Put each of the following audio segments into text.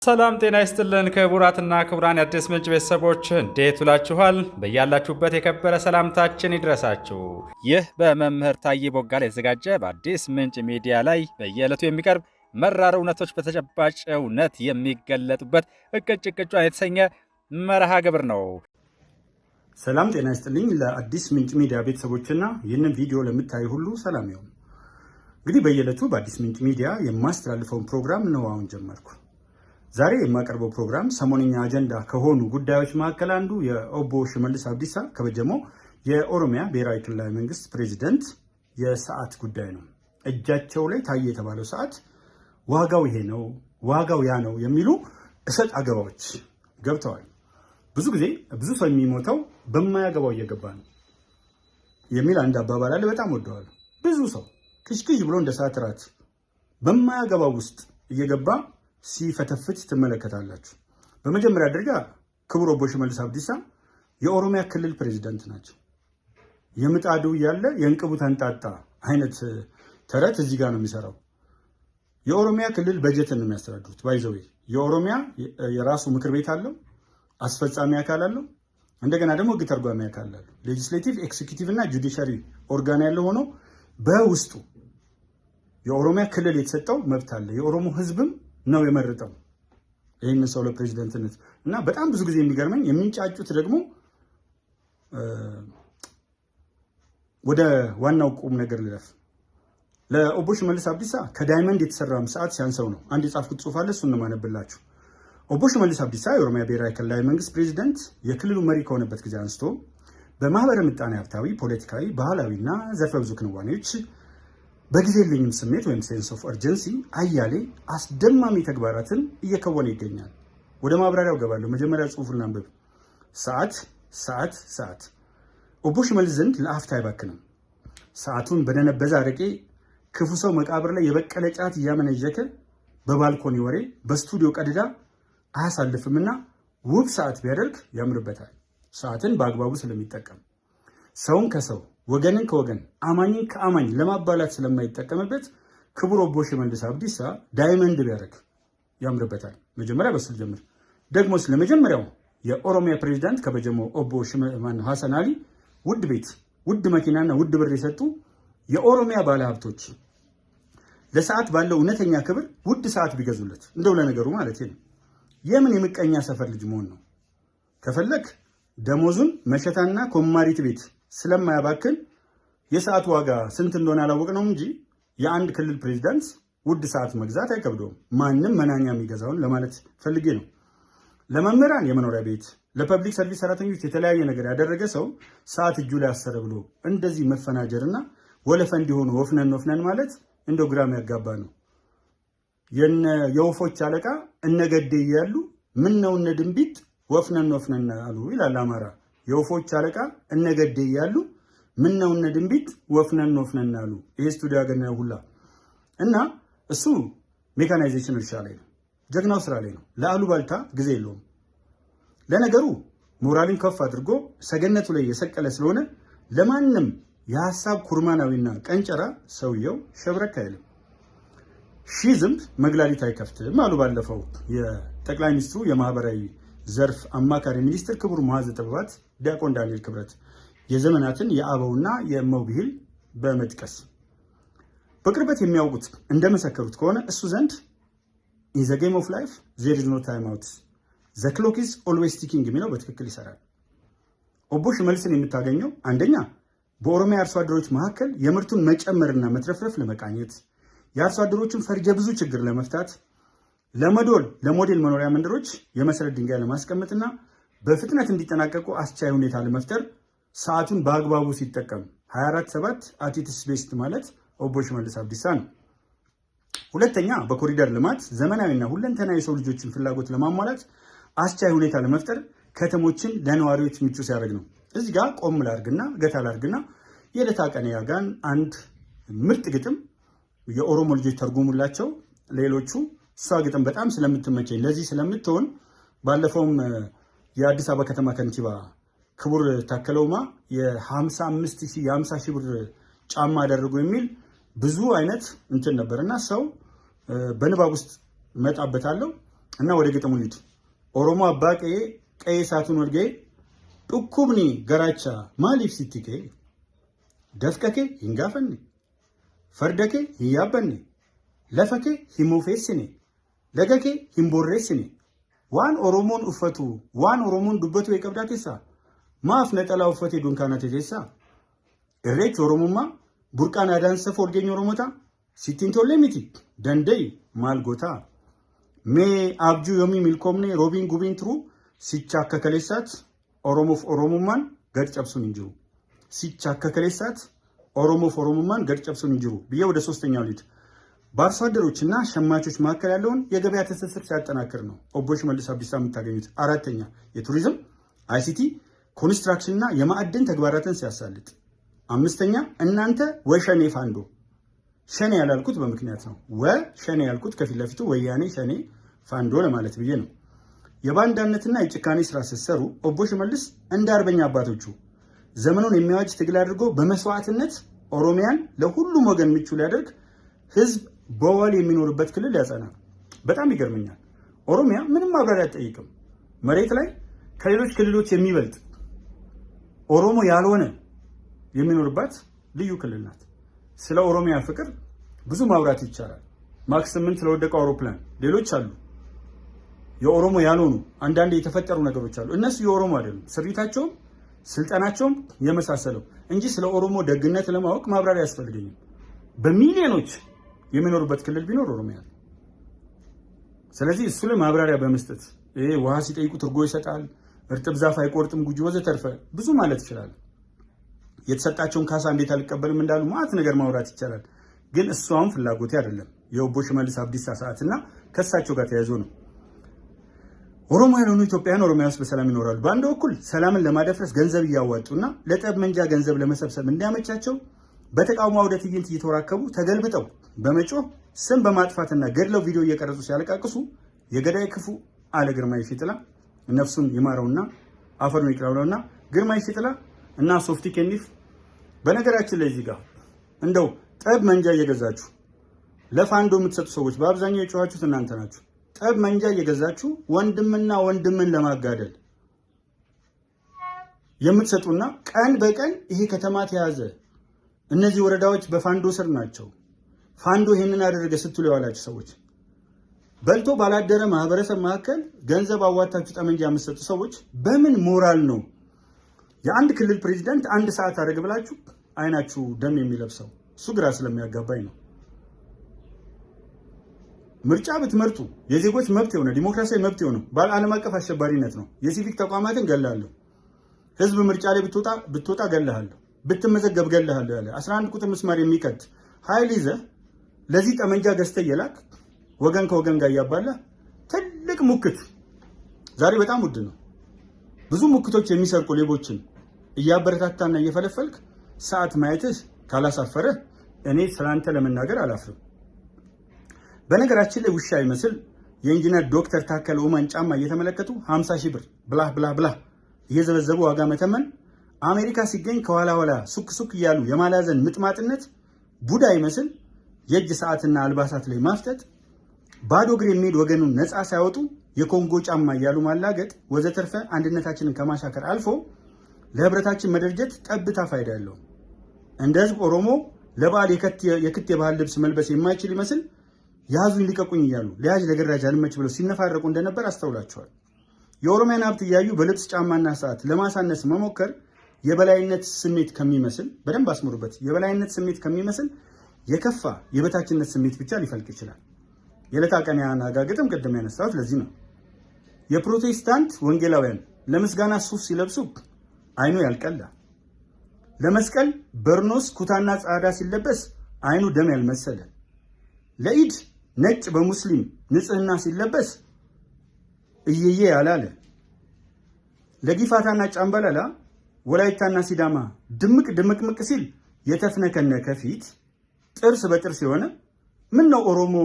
ሰላም ጤና ይስጥልን ክቡራትና ክቡራን የአዲስ ምንጭ ቤተሰቦች እንዴት ውላችኋል? በያላችሁበት የከበረ ሰላምታችን ይድረሳችሁ። ይህ በመምህር ታዬ ቦጋለ የተዘጋጀ በአዲስ ምንጭ ሚዲያ ላይ በየዕለቱ የሚቀርብ መራር እውነቶች በተጨባጭ እውነት የሚገለጡበት እቅጭ ቅጯን የተሰኘ መርሃ ግብር ነው። ሰላም ጤና ይስጥልኝ ለአዲስ ምንጭ ሚዲያ ቤተሰቦችና ይህንን ቪዲዮ ለምታዩ ሁሉ ሰላም ይሁን። እንግዲህ በየዕለቱ በአዲስ ምንጭ ሚዲያ የማስተላልፈውን ፕሮግራም ነው አሁን ጀመርኩ። ዛሬ የማቀርበው ፕሮግራም ሰሞነኛ አጀንዳ ከሆኑ ጉዳዮች መካከል አንዱ የኦቦ ሽመልስ አብዲሳ ከበጀሞ የኦሮሚያ ብሔራዊ ክልላዊ መንግስት ፕሬዚደንት የሰዓት ጉዳይ ነው። እጃቸው ላይ ታየ የተባለው ሰዓት ዋጋው ይሄ ነው፣ ዋጋው ያ ነው የሚሉ እሰጥ አገባዎች ገብተዋል። ብዙ ጊዜ ብዙ ሰው የሚሞተው በማያገባው እየገባ ነው የሚል አንድ አባባል አለ። በጣም ወደዋል። ብዙ ሰው ክሽክሽ ብሎ እንደ ሰዓት ራት በማያገባው ውስጥ እየገባ ሲፈተፍት ትመለከታላችሁ። በመጀመሪያ ደረጃ ክቡር ኦቦ ሽመልስ አብዲሳ የኦሮሚያ ክልል ፕሬዚዳንት ናቸው። የምጣዱ ያለ የእንቅቡ ተንጣጣ አይነት ተረት እዚህ ጋር ነው የሚሰራው። የኦሮሚያ ክልል በጀትን ነው የሚያስተዳድሩት። ባይዘዌ የኦሮሚያ የራሱ ምክር ቤት አለው፣ አስፈጻሚ አካል አለው፣ እንደገና ደግሞ ህግ ተርጓሚ አካል አለው። ሌጂስሌቲቭ፣ ኤክሲኪዩቲቭ እና ጁዲሻሪ ኦርጋን ያለው ሆኖ በውስጡ የኦሮሚያ ክልል የተሰጠው መብት አለ። የኦሮሞ ህዝብም ነው የመረጠው ይህንን ሰው ለፕሬዚደንትነት እና በጣም ብዙ ጊዜ የሚገርመኝ የሚንጫጩት ደግሞ ወደ ዋናው ቁም ነገር ልለፍ። ለኦቦ ሽመልስ አብዲሳ ከዳይመንድ የተሰራም ሰዓት ሲያንሰው ነው። አንድ የጻፍኩት ጽሑፍ አለ፣ እሱን ነው የማነብላችሁ። ኦቦ ሽመልስ አብዲሳ የኦሮሚያ ብሔራዊ ክልላዊ መንግስት ፕሬዚደንት የክልሉ መሪ ከሆነበት ጊዜ አንስቶ በማህበረ ምጣኔ ሀብታዊ፣ ፖለቲካዊ፣ ባህላዊና ዘርፈ ብዙ ክንዋኔዎች በጊዜ የለኝም ስሜት ወይም ሴንስ ኦፍ አርጀንሲ አያሌ አስደማሚ ተግባራትን እየከወነ ይገኛል። ወደ ማብራሪያው ገባለሁ። መጀመሪያ ጽሑፉን አንብብ። ሰዓት ኦቦ ሽመልስ ዘንድ ለአፍታ አይባክንም። ሰዓቱን በደነበዘ አረቄ ክፉ ሰው መቃብር ላይ የበቀለ ጫት እያመነዠከ በባልኮኒ ወሬ በስቱዲዮ ቀድዳ አያሳልፍምና ውብ ሰዓት ቢያደርግ ያምርበታል። ሰዓትን በአግባቡ ስለሚጠቀም ሰውን ከሰው ወገንን ከወገን አማኝን ከአማኝ ለማባላት ስለማይጠቀምበት ክቡር ኦቦ ሽመልስ አብዲሳ ዳይመንድ ቢያደርግ ያምርበታል። መጀመሪያ በሱ ጀምር። ደግሞ ስለመጀመሪያው የኦሮሚያ ፕሬዚዳንት ከበጀሞ ኦቦ ሐሰን አሊ ውድ ቤት፣ ውድ መኪናና ውድ ብር የሰጡ የኦሮሚያ ባለሀብቶች ለሰዓት ባለው እውነተኛ ክብር ውድ ሰዓት ቢገዙለት እንደው ለነገሩ ማለት ነው። የምን የምቀኛ ሰፈር ልጅ መሆን ነው? ከፈለክ ደሞዙን መሸታና ኮማሪት ቤት ስለማያባክን የሰዓት ዋጋ ስንት እንደሆነ አላወቅነውም እንጂ የአንድ ክልል ፕሬዚዳንት ውድ ሰዓት መግዛት አይከብደውም። ማንም መናኛ የሚገዛውን ለማለት ፈልጌ ነው። ለመምህራን የመኖሪያ ቤት፣ ለፐብሊክ ሰርቪስ ሰራተኞች የተለያየ ነገር ያደረገ ሰው ሰዓት እጁ ላይ አሰረ ብሎ እንደዚህ መፈናጀርና ወለፈ እንዲሆኑ ወፍነን ማለት እንደው ግራም ያጋባ ነው። የወፎች አለቃ እነገዴ እያሉ ምን ነው እነ ድንቢጥ ወፍነን አሉ ይላል አማራ። የወፎች አለቃ እነገዴ እያሉ ምን ነው እነ ድንቢጥ ወፍነን አሉ። ይሄ ስቱዲዮ ያገኘ ሁላ እና እሱ ሜካናይዜሽን እርሻ ላይ ነው፣ ጀግናው ስራ ላይ ነው። ለአሉባልታ ጊዜ የለውም። ለነገሩ ሞራልን ከፍ አድርጎ ሰገነቱ ላይ የሰቀለ ስለሆነ ለማንም የሐሳብ ኩርማናዊና ቀንጨራ ሰውየው ሸብረክ አይልም። ሺህ ዝንብ መግላሊት አይከፍትም አሉ ባለፈው የጠቅላይ ሚኒስትሩ የማህበራዊ ዘርፍ አማካሪ ሚኒስትር ክቡር ሙዓዘ ጥበባት ዲያቆን ዳንኤል ክብረት የዘመናትን የአበውና የእመው ብሂል በመጥቀስ በቅርበት የሚያውቁት እንደመሰከሩት ከሆነ እሱ ዘንድ ኢን ዘ ጌም ኦፍ ላይፍ ዜር ኢዝ ኖ ታይም አውት ዘ ክሎክ ኢዝ ኦልዌይስ ቲኪንግ የሚለው በትክክል ይሰራል። ኦቦ ሽመልስን የምታገኘው አንደኛ በኦሮሚያ አርሶ አደሮች መካከል የምርቱን መጨመርና መትረፍረፍ ለመቃኘት፣ የአርሶ አደሮችን ፈርጀ ብዙ ችግር ለመፍታት፣ ለሞዴል መኖሪያ መንደሮች የመሰረት ድንጋይ ለማስቀመጥና በፍጥነት እንዲጠናቀቁ አስቻይ ሁኔታ ለመፍጠር ሰዓቱን በአግባቡ ሲጠቀም 24/7 አት ኢትስ ቤስት ማለት ኦቦ ሽመልስ አብዲሳ ነው። ሁለተኛ በኮሪደር ልማት ዘመናዊና ሁለንተናዊ የሰው ልጆችን ፍላጎት ለማሟላት አስቻይ ሁኔታ ለመፍጠር ከተሞችን ለነዋሪዎች ምቹ ሲያደርግ ነው። እዚህ ጋር ቆም ላርግና ገታ ላርግና የዕለታ ቀን ያጋን አንድ ምርጥ ግጥም የኦሮሞ ልጆች ተርጉሙላቸው። ሌሎቹ እሷ ግጥም በጣም ስለምትመቸኝ ለዚህ ስለምትሆን ባለፈውም የአዲስ አበባ ከተማ ከንቲባ ክቡር ታከለ ኡማ የ50 ሺህ ብር ጫማ አደረጉ የሚል ብዙ አይነት እንትን ነበርና ሰው በንባብ ውስጥ መጣበታለሁ። እና ወደ ግጥሙ ልሂድ። ኦሮሞ አባ ቀዬ ቀዬ ሳቱን ወርጌ ጡኩብኒ ገራቻ ማሊፍ ሲቲኬ ደፍቀኬ ሂንጋፈኔ ፈርደኬ ሂያበኔ ለፈኬ ሂሙፌስኔ ለገኬ ሂምቦሬስኔ ዋን ኦሮሞን ኡፈቱ ዋን ኦሮሞን ዱበቱ የቀብዳ ኬሳ ማፍ ነጠላ ኡፈቴ ዱንካና ቴቴሳ እሬች ኦሮሞማ ቡርቃን አዳንሰፍ ወርጌኝ ኦሮሞታ ሲቲንቶሌ ሚቲ ደንደይ ማልጎታ ሜ አብጁ yoሚ ሚልኮምኔ ሮቢን ጉቢን ትሩ ሲቻከ ከሌሳት ኦሮሞፍ ኦሮሞማን ገድ ጨብሱን እንጅሩ ሲቻከ ከሌሳት ኦሮሞፍ ኦሮሞማን ገድ ጨብሱን እንጅሩ ብዬ ወደ ሶስተኛው ሊድ በአርሶ አደሮችና ሸማቾች መካከል ያለውን የገበያ ትስስር ሲያጠናክር ነው ኦቦ ሽመልስ አብዲሳ የምታገኙት። አራተኛ የቱሪዝም አይሲቲ ኮንስትራክሽን እና የማዕድን ተግባራትን ሲያሳልጥ። አምስተኛ እናንተ ወሸኔ ፋንዶ ሸኔ ያላልኩት በምክንያት ነው። ወሸኔ ያልኩት ከፊት ለፊቱ ወያኔ ሸኔ ፋንዶ ለማለት ብዬ ነው። የባንዳነትና የጭካኔ ስራ ሲሰሩ ኦቦ ሽመልስ እንደ አርበኛ አባቶቹ ዘመኑን የሚያዋጅ ትግል አድርጎ በመስዋዕትነት ኦሮሚያን ለሁሉም ወገን ምቹ ሊያደርግ ህዝብ በወል የሚኖርበት ክልል ያጸና። በጣም ይገርመኛል። ኦሮሚያ ምንም ማብራሪያ አትጠይቅም። መሬት ላይ ከሌሎች ክልሎች የሚበልጥ ኦሮሞ ያልሆነ የሚኖርባት ልዩ ክልል ናት። ስለ ኦሮሚያ ፍቅር ብዙ ማውራት ይቻላል። ማክስ 8 ስለወደቀው አውሮፕላን፣ ሌሎች አሉ። የኦሮሞ ያልሆኑ አንዳንድ የተፈጠሩ ነገሮች አሉ። እነሱ የኦሮሞ አይደሉም። ስሪታቸውም ስልጣናቸውም የመሳሰለው እንጂ ስለ ኦሮሞ ደግነት ለማወቅ ማብራሪያ ያስፈልገኛል። በሚሊዮኖች የሚኖሩበት ክልል ቢኖር ኦሮሚያ። ስለዚህ እሱ ላይ ማብራሪያ በመስጠት ውሃ ሲጠይቁ ትርጎ ይሰጣል፣ እርጥብ ዛፍ አይቆርጥም ጉጂ ወዘተርፈ ብዙ ማለት ይችላል። የተሰጣቸውን ካሳ እንዴት አልቀበልም እንዳሉ ማለት ነገር ማውራት ይቻላል። ግን እሱ አሁን ፍላጎቴ አይደለም። የኦቦ ሽመልስ አብዲሳ ሰዓትና ከሳቸው ጋር ተያይዞ ነው። ኦሮሞ ያልሆኑ ኢትዮጵያውያን ኦሮሚያ ውስጥ በሰላም ይኖራሉ። በአንድ በኩል ሰላምን ለማደፍረስ ገንዘብ እያዋጡና ለጠብ መንጃ ገንዘብ ለመሰብሰብ እንዲያመቻቸው በተቃውሞ አውደ ትዕይንት እየተወራከቡ ተገልብጠው በመጮህ ስም በማጥፋትና ገድለው ቪዲዮ እየቀረጹ ሲያለቃቅሱ የገዳይ ክፉ አለ ግርማይ ሽጥላ ነፍሱን ይማረውና አፈሩን ይቅራውና ግርማይ ሽጥላ እና ሶፍቲ ኬኒፍ። በነገራችን ላይ እዚህ ጋር እንደው ጠብ መንጃ እየገዛችሁ ለፋንዶ የምትሰጡ ሰዎች በአብዛኛው የጮኻችሁት እናንተ ናችሁ። ጠብ መንጃ እየገዛችሁ ወንድምና ወንድምን ለማጋደል የምትሰጡና ቀን በቀን ይሄ ከተማ ተያዘ፣ እነዚህ ወረዳዎች በፋንዶ ስር ናቸው፣ ፋንዶ ይሄንን አደረገ ስትሉ የዋላችሁ ሰዎች፣ በልቶ ባላደረ ማህበረሰብ መካከል ገንዘብ አዋጣችሁ ጠመንጃ የምትሰጡ ሰዎች በምን ሞራል ነው የአንድ ክልል ፕሬዚዳንት አንድ ሰዓት አደረገ ብላችሁ አይናችሁ ደም የሚለብሰው? እሱ ግራ ስለሚያጋባኝ ነው። ምርጫ ብትመርጡ የዜጎች መብት የሆነ ዲሞክራሲያዊ መብት የሆነ ዓለም አቀፍ አሸባሪነት ነው። የሲቪክ ተቋማትን ገላለሁ፣ ህዝብ ምርጫ ላይ ብትወጣ ገላለሁ፣ ብትመዘገብ ገላለሁ ያለ 11 ቁጥር ምስማር የሚቀድ ኃይል ይዘህ ለዚህ ጠመንጃ ገዝተህ እየላክ ወገን ከወገን ጋር እያባላ ትልቅ ሙክት ዛሬ በጣም ውድ ነው። ብዙ ሙክቶች የሚሰርቁ ሌቦችን እያበረታታና እየፈለፈልክ ሰዓት ማየትህ ካላሳፈረ እኔ ስላንተ ለመናገር አላፍርም። በነገራችን ላይ ውሻ ይመስል የኢንጂነር ዶክተር ታከለ ኡማን ጫማ እየተመለከቱ 50 ሺህ ብር ብላ እየዘበዘቡ ዋጋ መተመን አሜሪካ ሲገኝ ከኋላ ኋላ ሱክ እያሉ የማላዘን ምጥማጥነት ቡዳ ይመስል የእጅ ሰዓትና አልባሳት ላይ ማፍጠጥ ባዶ እግር የሚሄድ ወገኑን ነፃ ሳይወጡ የኮንጎ ጫማ እያሉ ማላገጥ ወዘተርፈ አንድነታችንን ከማሻከር አልፎ ለህብረታችን መደርጀት ጠብታ ፋይዳ ያለው እንደ ህዝብ ኦሮሞ ለበዓል የክት የባህል ልብስ መልበስ የማይችል ይመስል ያዙኝ ልቀቁኝ እያሉ ለያዥ ለገራጅ አልመች ብለው ሲነፋረቁ እንደነበር አስተውላቸዋል። የኦሮሚያን ሀብት እያዩ በልብስ ጫማና ሰዓት ለማሳነስ መሞከር የበላይነት ስሜት ከሚመስል በደንብ አስምሩበት፣ የበላይነት ስሜት ከሚመስል የከፋ የበታችነት ስሜት ብቻ ሊፈልቅ ይችላል። የዕለታ ቀን ያናጋግጥም ቅድም ያነሳሁት ለዚህ ነው። የፕሮቴስታንት ወንጌላውያን ለምስጋና ሱፍ ሲለብሱ አይኑ ያልቀላ፣ ለመስቀል በርኖስ ኩታና ጻዳ ሲለበስ አይኑ ደም ያልመሰለ፣ ለኢድ ነጭ በሙስሊም ንጽህና ሲለበስ እየየ ያላለ፣ ለጊፋታና ጫምባላላ ወላይታና ሲዳማ ድምቅምቅ ሲል የተፍነከነከ ፊት ጥርስ በጥርስ የሆነ ምን ነው ኦሮሞ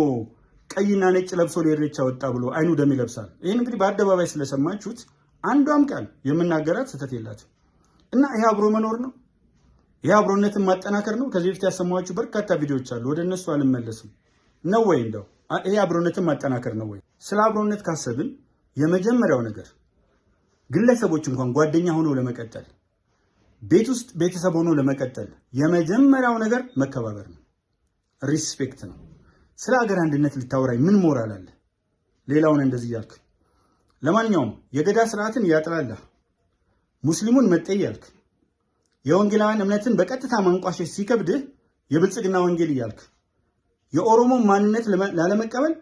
ቀይና ነጭ ለብሶ ለኢሬቻ ወጣ ብሎ አይኑ ደም ይለብሳል? ይህን እንግዲህ በአደባባይ ስለሰማችሁት አንዷም ቃል የምናገራት ስህተት የላትም እና ይሄ አብሮ መኖር ነው። ይሄ አብሮነትን ማጠናከር ነው። ከዚህ በፊት ያሰማኋችሁ በርካታ ቪዲዮዎች አሉ። ወደ እነሱ አልመለስም ነው ወይ እንደው ይሄ አብሮነትን ማጠናከር ነው ወይ? ስለ አብሮነት ካሰብን የመጀመሪያው ነገር ግለሰቦች እንኳን ጓደኛ ሆኖ ለመቀጠል ቤት ውስጥ ቤተሰብ ሆኖ ለመቀጠል የመጀመሪያው ነገር መከባበር ነው፣ ሪስፔክት ነው። ስለ ሀገር አንድነት ልታወራኝ ምን ሞራል አለ? ሌላውን እንደዚህ ያልክ ለማንኛውም የገዳ ስርዓትን እያጥላላ ሙስሊሙን መጤ ያልክ የወንጌላውያን እምነትን በቀጥታ ማንቋሸሽ ሲከብድህ የብልጽግና ወንጌል እያልክ የኦሮሞ ማንነት ላለመቀበል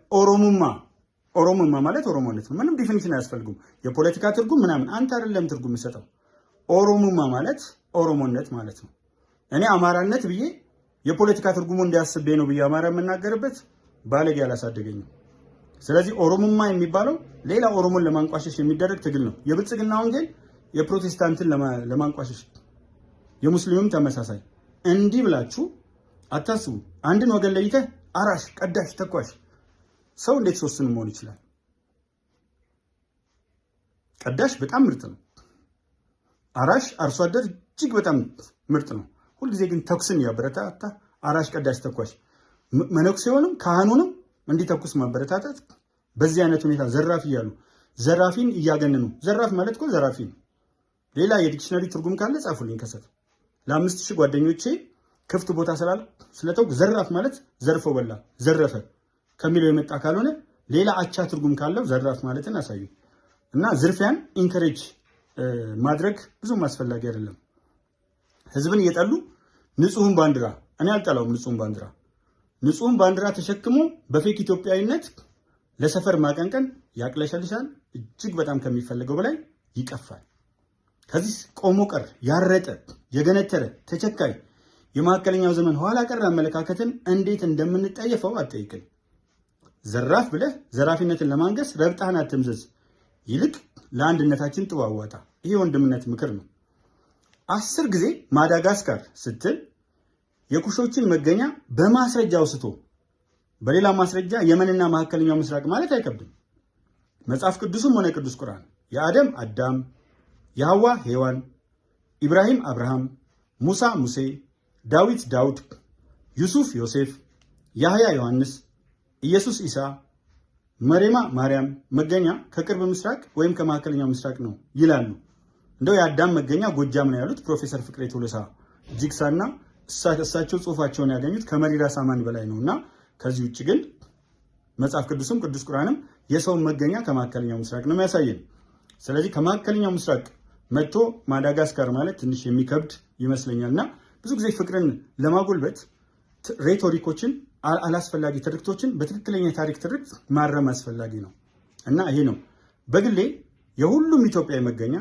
ኦሮሞማ ማለት ኦሮሞነት ነው። ምንም ዲፊኒሽን አያስፈልጉም። የፖለቲካ ትርጉም ምናምን አንተ አይደለም ትርጉም የምሰጠው። ኦሮሞማ ማለት ኦሮሞነት ማለት ነው። እኔ አማራነት ብዬ የፖለቲካ ትርጉሙ እንዲያስቤ ነው ብዬ አማራ የምናገርበት ባለጌ አላሳደገኝም። ስለዚህ ኦሮሞማ የሚባለው ሌላ ኦሮሞን ለማንቋሸሽ የሚደረግ ትግል ነው። የብልጽግና ወንጌል የፕሮቴስታንትን ለማንቋሸሽ፣ የሙስሊሙም ተመሳሳይ። እንዲህ ብላችሁ አታስቡ። አንድን ወገን ለይተህ አራሽ፣ ቀዳሽ፣ ተኳሽ ሰው እንዴት ሶስቱንም መሆን ይችላል? ቀዳሽ በጣም ምርጥ ነው። አራሽ አርሶ አደር እጅግ በጣም ምርጥ ነው። ሁልጊዜ ግን ተኩስን ያበረታታ አራሽ፣ ቀዳሽ፣ ተኳሽ መነኩሴውንም ካህኑንም እንዲተኩስ ማበረታታት፣ በዚህ አይነት ሁኔታ ዘራፍ እያሉ ዘራፊን እያገነኑ። ዘራፍ ማለት እኮ ዘራፊ ነው። ሌላ የዲክሽነሪ ትርጉም ካለ ጻፉልኝ ከሰት። ለ5000 ጓደኞቼ ክፍት ቦታ ስለተውኩ ዘራፍ ማለት ዘርፎ በላ፣ ዘረፈ ከሚለው የመጣ ካልሆነ ሌላ አቻ ትርጉም ካለው ዘራፍ ማለትን አሳዩ። እና ዝርፊያን ኢንከሬጅ ማድረግ ብዙም አስፈላጊ አይደለም። ህዝብን እየጠሉ ንጹህን ባንዲራ፣ እኔ አልጠላውም ንጹህን ባንዲራ ተሸክሞ በፌክ ኢትዮጵያዊነት ለሰፈር ማቀንቀን ያቅለሸልሻል። እጅግ በጣም ከሚፈልገው በላይ ይቀፋል። ከዚህ ቆሞ ቀር ያረጠ የገነተረ ተቸካይ የመካከለኛው ዘመን ኋላ ቀር አመለካከትን እንዴት እንደምንጠየፈው አትጠይቅን። ዘራፍ ብለህ ዘራፊነትን ለማንገስ ረብጣህን አትምዘዝ። ይልቅ ለአንድነታችን ጥሩ አዋጣ። ይሄ ወንድምነት ምክር ነው። 10 ጊዜ ማዳጋስካር ስትል የኩሾችን መገኛ በማስረጃ አውስቶ በሌላ ማስረጃ የመንና መካከለኛው ምስራቅ ማለት አይከብድም። መጽሐፍ ቅዱስም ሆነ ቅዱስ ቁርአን የአደም አዳም፣ የሐዋ ሔዋን፣ ኢብራሂም አብርሃም፣ ሙሳ ሙሴ፣ ዳዊት ዳውድ፣ ዩሱፍ ዮሴፍ፣ ያህያ ዮሐንስ፣ ኢየሱስ ኢሳ፣ መሬማ ማርያም መገኛ ከቅርብ ምስራቅ ወይም ከመካከለኛው ምስራቅ ነው ይላሉ። እንደው የአዳም መገኛ ጎጃም ነው ያሉት ፕሮፌሰር ፍቅሬ ቶሎሳ ጅግሳና እሳቸው ጽሁፋቸውን ያገኙት ከመሪራ ሳማን በላይ ነውና ከዚህ ውጭ ግን መጽሐፍ ቅዱስም ቅዱስ ቁርአንም የሰውን መገኛ ከመካከለኛው ምስራቅ ነው የሚያሳየን። ስለዚህ ከመካከለኛው ምስራቅ መጥቶ ማዳጋስካር ማለት ትንሽ የሚከብድ ይመስለኛልና ብዙ ጊዜ ፍቅርን ለማጎልበት ሬቶሪኮችን፣ አላስፈላጊ ትርክቶችን በትክክለኛ ታሪክ ትርክት ማረም አስፈላጊ ነው እና ይሄ ነው። በግሌ የሁሉም ኢትዮጵያዊ መገኛ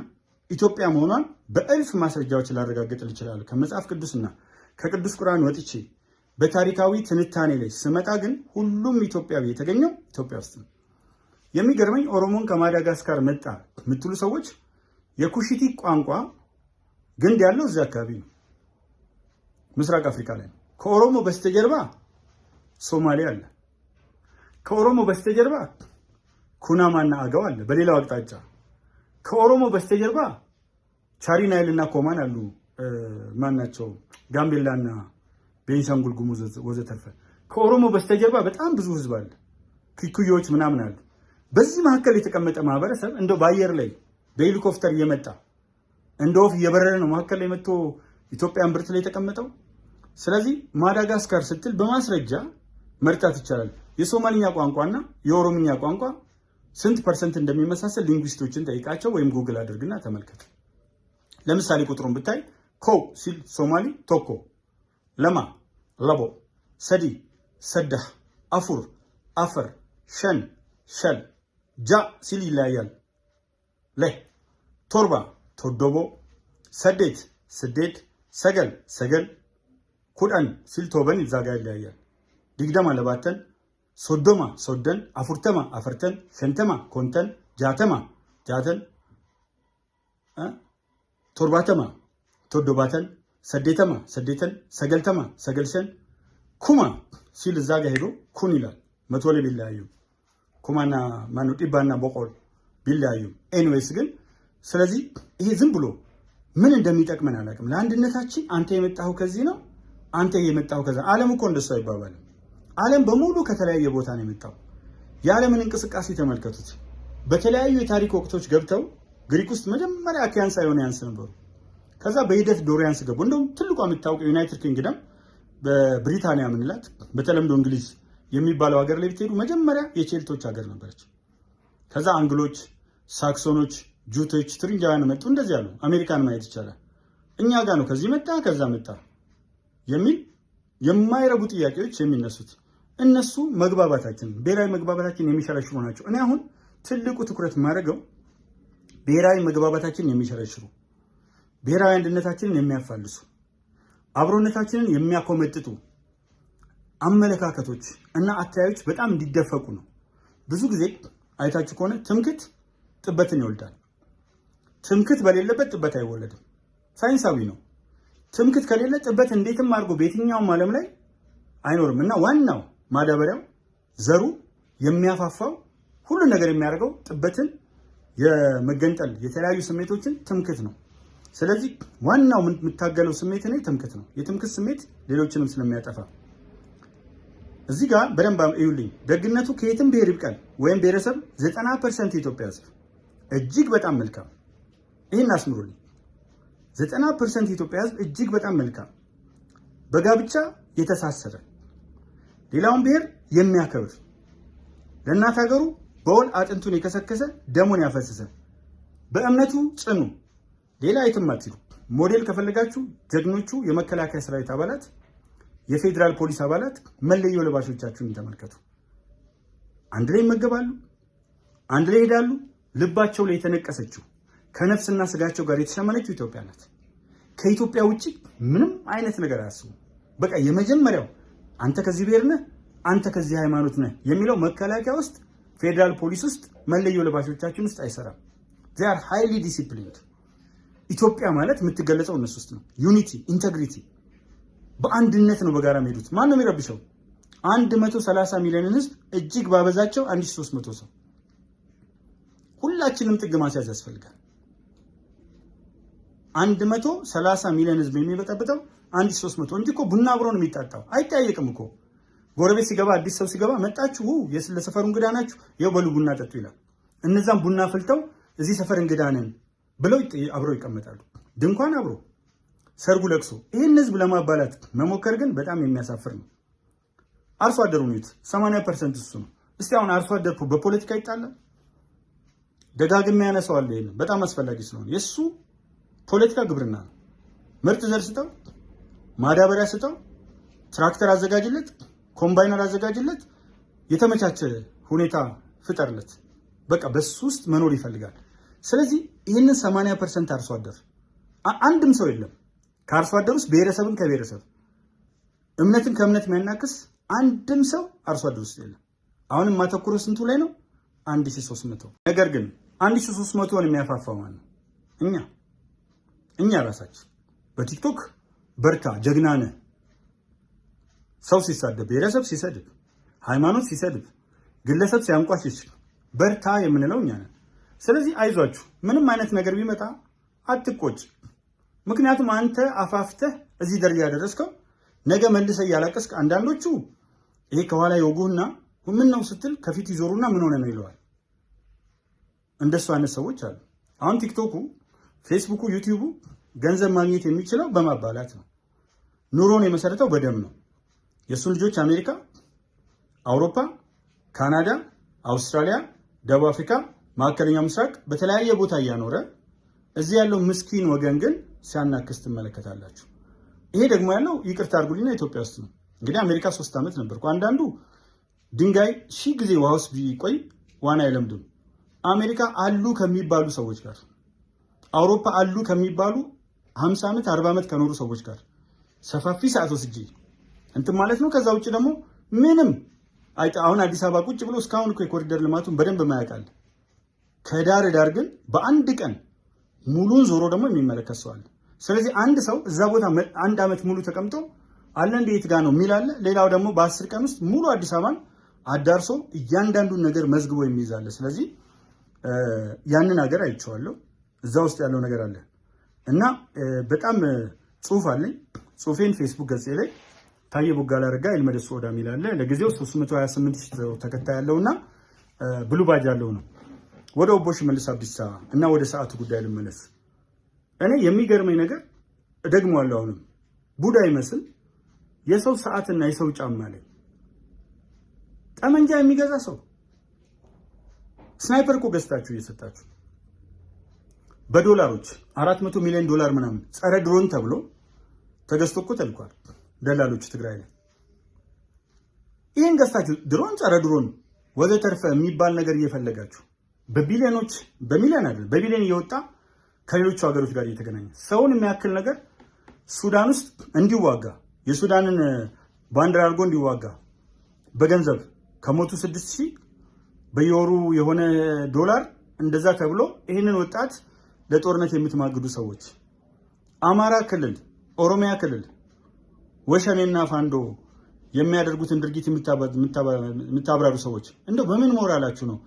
ኢትዮጵያ መሆኗን በእልፍ ማስረጃዎች ላረጋግጥል ይችላል። ከመጽሐፍ ቅዱስና ከቅዱስ ቁርአን ወጥቼ በታሪካዊ ትንታኔ ላይ ስመጣ ግን ሁሉም ኢትዮጵያዊ የተገኘው ኢትዮጵያ ውስጥ ነው። የሚገርመኝ ኦሮሞን ከማዳጋስካር መጣ የምትሉ ሰዎች የኩሽቲ ቋንቋ ግንድ ያለው እዚህ አካባቢ ነው፣ ምስራቅ አፍሪካ ላይ ነው። ከኦሮሞ በስተጀርባ ሶማሌ አለ። ከኦሮሞ በስተጀርባ ኩናማና አገው አለ በሌላው አቅጣጫ። ከኦሮሞ በስተጀርባ ቻሪናይል እና ኮማን አሉ። ማናቸው ጋምቤላና ቤንሻንጉል ጉሙዝ ወዘተርፈ። ከኦሮሞ በስተጀርባ በጣም ብዙ ህዝብ አለ፣ ኩኩዮች ምናምን አሉ። በዚህ መካከል የተቀመጠ ማህበረሰብ እንደው በአየር ላይ በሄሊኮፕተር እየመጣ እንደ ወፍ እየበረረ ነው መካከል ላይ መጥቶ ኢትዮጵያን ብርት ላይ የተቀመጠው። ስለዚህ ማዳጋስካር ስትል በማስረጃ መርታት ይቻላል። የሶማሊኛ ቋንቋና የኦሮምኛ ቋንቋ ስንት ፐርሰንት እንደሚመሳሰል ሊንጉዊስቶችን ጠይቃቸው ወይም ጉግል አድርግና ተመልከት። ለምሳሌ ቁጥሩን ብታይ ኮ ሲል ሶማሊ ቶኮ፣ ለማ ለቦ፣ ሰዲ ሰዳህ፣ አፉር አፈር፣ ሸን ሸል፣ ጃ ሲል ይለያያል። ለህ ቶርባ ቶዶቦ፣ ሰዴት ስዴድ፣ ሰገል ሰገል፣ ኩዳን ሲል ቶበን ይዛጋ ይለያያል። ዲግደማ ለባተን፣ ሶዶማ ሶደን፣ አፉርተማ አፈርተን፣ ሸንተማ ኮንተን፣ ጃተማ ጃተን፣ ቶርባተማ ቶዶባተን፣ ሰዴተማ ሰዴተን፣ ሰገልተማ ሰገልሸን፣ ኩማ ሲል እዛ ጋር ሄዶ ኩን ይላል። መቶ ላይ ቢለያዩ ኩማና ማኑ ዲባና ቦቆል ቢለያዩ ኤኒዌይስ ግን ስለዚህ ይሄ ዝም ብሎ ምን እንደሚጠቅመን አላውቅም። ለአንድነታችን አንተ የመጣው ከዚህ ነው፣ አንተ የመጣው ከዛ። ዓለም እኮ እንደሱ አይባባልም። ዓለም በሙሉ ከተለያየ ቦታ ነው የመጣው። የዓለምን እንቅስቃሴ ተመልከቱት። በተለያዩ የታሪክ ወቅቶች ገብተው ግሪክ ውስጥ መጀመሪያ አኪያን ሳይሆን ያንስ ነበሩ። ከዛ በሂደት ዶሪያንስ ገቡ። እንደውም ትልቋ የምታውቀው ዩናይትድ ኪንግደም በብሪታንያ ምንላት በተለምዶ እንግሊዝ የሚባለው ሀገር ላይ ብትሄዱ መጀመሪያ የቼልቶች ሀገር ነበረች። ከዛ አንግሎች፣ ሳክሶኖች፣ ጁቶች፣ ትሪንጃውያን መጡ። እንደዚህ ያሉ አሜሪካን ማየት ይቻላል። እኛ ጋር ነው ከዚህ መጣ ከዛ መጣ የሚል የማይረቡ ጥያቄዎች የሚነሱት። እነሱ መግባባታችን ብሔራዊ መግባባታችን የሚሸረሽሩ ናቸው። እኔ አሁን ትልቁ ትኩረት የማደርገው ብሔራዊ መግባባታችንን የሚሸረሽሩ፣ ብሔራዊ አንድነታችንን የሚያፋልሱ፣ አብሮነታችንን የሚያኮመጥጡ አመለካከቶች እና አተያዮች በጣም እንዲደፈቁ ነው። ብዙ ጊዜ አይታችሁ ከሆነ ትምክት ጥበትን ይወልዳል። ትምክት በሌለበት ጥበት አይወለድም። ሳይንሳዊ ነው። ትምክት ከሌለ ጥበት እንዴትም አድርጎ በየትኛውም ዓለም ላይ አይኖርም። እና ዋናው ማዳበሪያው ዘሩ የሚያፋፋው ሁሉ ነገር የሚያደርገው ጥበትን፣ የመገንጠል የተለያዩ ስሜቶችን ትምክት ነው። ስለዚህ ዋናው የምታገለው ስሜት እኔ ትምክት ነው። የትምክት ስሜት ሌሎችንም ስለሚያጠፋ እዚህ ጋር በደንብ እዩልኝ። ደግነቱ ከየትም ብሔር ይብቀል ወይም ብሔረሰብ 90% የኢትዮጵያ ሕዝብ እጅግ በጣም መልካም። ይህን አስምሩልኝ። 90% የኢትዮጵያ ሕዝብ እጅግ በጣም መልካም፣ በጋብቻ የተሳሰረ፣ ሌላውን ብሔር የሚያከብር፣ ለእናት ሀገሩ በወል አጥንቱን የከሰከሰ ደሙን ያፈሰሰ፣ በእምነቱ ጽኑ፣ ሌላ የትም አትሂዱ። ሞዴል ከፈለጋችሁ ጀግኖቹ የመከላከያ ሰራዊት አባላት፣ የፌዴራል ፖሊስ አባላት መለዮ ለባሾቻችሁን ተመልከቱ። አንድ ላይ ይመገባሉ፣ አንድ ላይ ይሄዳሉ። ልባቸው ላይ የተነቀሰችው ከነፍስና ስጋቸው ጋር የተሸመነችው ኢትዮጵያ ናት። ከኢትዮጵያ ውጪ ምንም አይነት ነገር አያስቡ። በቃ የመጀመሪያው አንተ ከዚህ ብሔር ነህ፣ አንተ ከዚህ ሃይማኖት ነህ የሚለው መከላከያ ውስጥ፣ ፌዴራል ፖሊስ ውስጥ፣ መለዮ ለባሾቻችን ውስጥ አይሰራም። they are highly disciplined። ኢትዮጵያ ማለት የምትገለጸው እነሱ ውስጥ ነው። ዩኒቲ፣ ኢንተግሪቲ፣ በአንድነት ነው በጋራ የሚሄዱት። ማን ነው የሚረብሸው? 130 ሚሊዮን ህዝብ እጅግ ባበዛቸው 1300 ሰው። ሁላችንም ጥግ ማስያዝ ያስፈልጋል። 130 ሚሊዮን ህዝብ የሚበጠብጠው 1300 እንጂ እኮ ቡና አብሮ ነው የሚጣጣው። አይጠያየቅም እኮ። ጎረቤት ሲገባ አዲስ ሰው ሲገባ መጣችሁ ለሰፈሩ እንግዳ ናችሁ ይኸው በሉ ቡና ጠጡ ይላል። እነዛም ቡና ፍልተው እዚህ ሰፈር እንግዳ ነን ብለው አብረው ይቀመጣሉ። ድንኳን አብሮ፣ ሰርጉ፣ ለቅሶ። ይህን ህዝብ ለማባላት መሞከር ግን በጣም የሚያሳፍር ነው። አርሶ አደሩን ይዩት፣ 80% እሱ ነው። እስቲ አሁን አርሶ አደር በፖለቲካ ይጣላል? ደጋግሜ ያነሳዋለሁ። ይሄን በጣም አስፈላጊ ስለሆነ የሱ ፖለቲካ ግብርና ነው። ምርጥ ዘር ስጠው፣ ማዳበሪያ ስጠው፣ ትራክተር አዘጋጅለት፣ ኮምባይነር አዘጋጅለት፣ የተመቻቸ ሁኔታ ፍጠርለት። በቃ በሱ ውስጥ መኖር ይፈልጋል። ስለዚህ ይህንን 80% አርሶ አደር አንድም ሰው የለም ከአርሶ አደር ውስጥ ብሔረሰብን ከብሔረሰብ እምነትን ከእምነት የሚያናክስ አንድም ሰው አርሶ አደር ውስጥ የለም። አሁንም ማተኩረው ስንቱ ላይ ነው? 1300። ነገር ግን 1300ን የሚያፋፋው ማን ነው? እኛ ራሳችን በቲክቶክ በርታ ጀግና ነህ፣ ሰው ሲሳደብ፣ ብሔረሰብ ሲሰድብ፣ ሃይማኖት ሲሰድብ፣ ግለሰብ ሲያንቋሽሽ በርታ የምንለው እኛ ነን። ስለዚህ አይዟችሁ፣ ምንም አይነት ነገር ቢመጣ አትቆጭ። ምክንያቱም አንተ አፋፍተህ እዚህ ደረጃ ያደረስከው ነገ መልሰህ እያለቀስክ፣ አንዳንዶቹ ይሄ ከኋላ ይወጉህና ምን ነው ስትል ከፊት ይዞሩና ምን ሆነ ነው ይለዋል። እንደሱ አይነት ሰዎች አሉ። አሁን ቲክቶኩ፣ ፌስቡኩ፣ ዩቲዩቡ ገንዘብ ማግኘት የሚችለው በማባላት ነው። ኑሮን የመሰረተው በደም ነው። የእሱን ልጆች አሜሪካ፣ አውሮፓ፣ ካናዳ፣ አውስትራሊያ፣ ደቡብ አፍሪካ፣ መካከለኛው ምስራቅ በተለያየ ቦታ እያኖረ እዚህ ያለው ምስኪን ወገን ግን ሲያናክስ ትመለከታላችሁ። ይሄ ደግሞ ያለው ይቅርታ አድርጉልኝና ኢትዮጵያ ውስጥ ነው። እንግዲህ አሜሪካ 3 ዓመት ነበርኩ። አንዳንዱ ድንጋይ 1000 ጊዜ ውሃ ውስጥ ቢቆይ ዋና አይለምድም። አሜሪካ አሉ ከሚባሉ ሰዎች ጋር፣ አውሮፓ አሉ ከሚባሉ 50 ዓመት 40 ዓመት ከኖሩ ሰዎች ጋር ሰፋፊ ሰዓት ወስጄ እንትን ማለት ነው። ከዛ ውጭ ደግሞ ምንም አሁን አዲስ አበባ ቁጭ ብሎ እስካሁን እኮ የኮሪደር ልማቱን በደንብ ማያውቃል። ከዳር ዳር ግን በአንድ ቀን ሙሉን ዞሮ ደግሞ የሚመለከት ሰው አለ። ስለዚህ አንድ ሰው እዛ ቦታ 1 ዓመት ሙሉ ተቀምጦ አለ እንደ የት ጋር ነው የሚል አለ። ሌላው ደግሞ በ10 ቀን ውስጥ ሙሉ አዲስ አበባን አዳርሶ እያንዳንዱን ነገር መዝግቦ የሚይዛለ። ስለዚህ ያንን ሀገር አይቼዋለሁ። እዛ ውስጥ ያለው ነገር አለ እና በጣም ጽሁፍ አለኝ። ጽሁፌን ፌስቡክ ገጼ ላይ ታዬ ቦጋለ አረጋ ይልመደስ ኦዳ ሚላለ ለጊዜው 328,000 ተከታይ ያለውና ብሉ ባጅ ያለው ነው። ወደ ኦቦ ሽመልስ አብዲሳ እና ወደ ሰዓቱ ጉዳይ ልመለስ። እኔ የሚገርመኝ ነገር እደግመዋለሁ አሁንም ቡዳ ይመስል የሰው ሰዓትና የሰው ጫማ ላይ ጠመንጃ የሚገዛ ሰው ስናይፐር እኮ ገዝታችሁ እየሰጣችሁ በዶላሮች 400 ሚሊዮን ዶላር ምናምን ጸረ ድሮን ተብሎ ተገዝቶ እኮ ተልኳል ደላሎች ትግራይ ላይ። ይሄን ገዝታችሁ ድሮን ጸረ ድሮን ወዘተርፈ የሚባል ነገር እየፈለጋችሁ በቢሊዮኖች በሚሊዮን አይደል በቢሊዮን እየወጣ ከሌሎች ሀገሮች ጋር እየተገናኘ ሰውን የሚያክል ነገር ሱዳን ውስጥ እንዲዋጋ የሱዳንን ባንዲራ አድርጎ እንዲዋጋ በገንዘብ ከሞቱ 6,000 በየወሩ የሆነ ዶላር እንደዛ ተብሎ ይህንን ወጣት ለጦርነት የምትማግዱ ሰዎች አማራ ክልል፣ ኦሮሚያ ክልል ወሸኔና ፋንዶ የሚያደርጉትን ድርጊት የምታብራሩ ሰዎች እንደው በምን ሞራላችሁ ነው?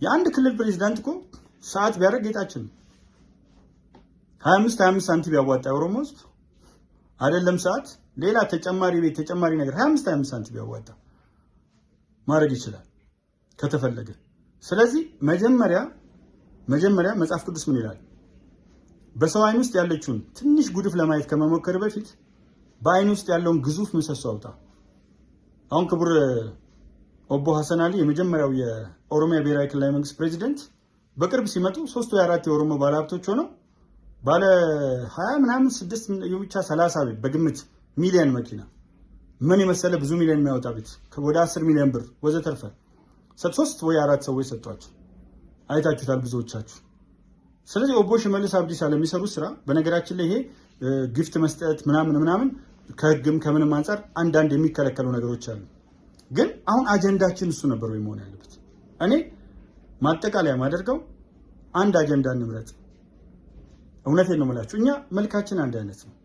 የአንድ ክልል ፕሬዝዳንት እኮ ሰዓት ቢያደርግ ጌጣችን 25 ሳንቲም ያዋጣ ኦሮሞ ውስጥ አይደለም ሰዓት ሌላ ተጨማሪ ቤት ተጨማሪ ነገር 25 ሳንቲም ያዋጣ ማድረግ ይችላል ከተፈለገ። ስለዚህ መጀመሪያ መጽሐፍ ቅዱስ ምን ይላል? በሰው አይን ውስጥ ያለችውን ትንሽ ጉድፍ ለማየት ከመሞከር በፊት በአይን ውስጥ ያለውን ግዙፍ ምሰሶ አውጣ። አሁን ክቡር ኦቦ ሐሰን አሊ የመጀመሪያው የኦሮሚያ ብሔራዊ ክልላዊ መንግስት ፕሬዚደንት በቅርብ ሲመጡ 3 ወይ 4 የኦሮሞ ባለሀብቶች ሆነው ባለ 20 ምናምን 6 ብቻ 30 ቤት በግምት ሚሊዮን መኪና ምን የመሰለ ብዙ ሚሊዮን የሚያወጣ ቤት ወደ 10 ሚሊዮን ብር ወዘተርፈ 3 ወይ 4 ሰዎች ሰጧቸው። አይታችሁታል ብዙዎቻችሁ። ስለዚህ ኦቦ ሽመልስ አብዲሳ ለሚሰሩ ስራ በነገራችን ላይ ይሄ ጊፍት መስጠት ምናምን ከህግም ከምንም አንፃር አንዳንድ የሚከለከሉ ነገሮች አሉ። ግን አሁን አጀንዳችን እሱ ነበር ወይ መሆን ያለበት? እኔ ማጠቃለያ ማደርገው አንድ አጀንዳ እንምረጥ። እውነቴን ነው የምላችሁ፣ እኛ መልካችን አንድ አይነት ነው።